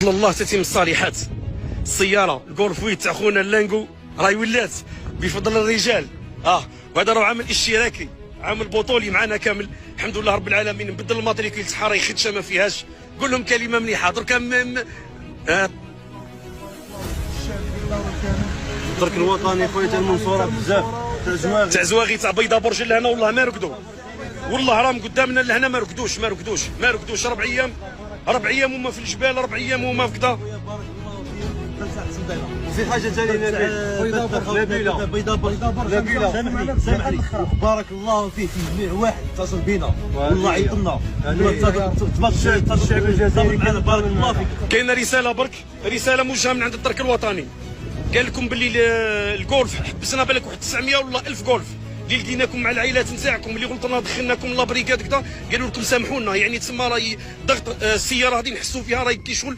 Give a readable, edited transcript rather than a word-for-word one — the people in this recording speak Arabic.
بفضل الله تتم الصالحات. السياره الكولفويت تاع خونا اللانكو راهي ولات بفضل الرجال. وهذا راه عامل اشتراكي، عامل بطولي معنا كامل. الحمد لله رب العالمين. نبدل الماتريكيل تاعها راهي خدشه ما فيهاش. قول لهم كلمه مليحه درك الدرك الوطني خويا تاع المنصوره بزاف تاع زواغي تاع بيضا برج لهنا والله ما ركدوا، والله راهم قدامنا لهنا ما ركدوش 4 ايام 4 ايام هما في الجبال، 4 ايام هما في كذا. وفي حاجه ثانيه نبيله سامحني بارك الله فيه في جميع واحد اتصل بينا والله عيطنا الشعب الجزائري بارك الله فيك. كاينه رساله برك، رساله موجهه من عند الدرك الوطني. قال لكم باللي الجولف حبسنا بالك واحد 900 ولا 1000 جولف اللي لقيناكم مع العائلات نتاعكم اللي غلطنا دخلناكم لا بريكاد كذا، قالوا لكم سامحونا. يعني تسمى راهي ضغط السياره هذه نحسوا فيها راهي كي شغل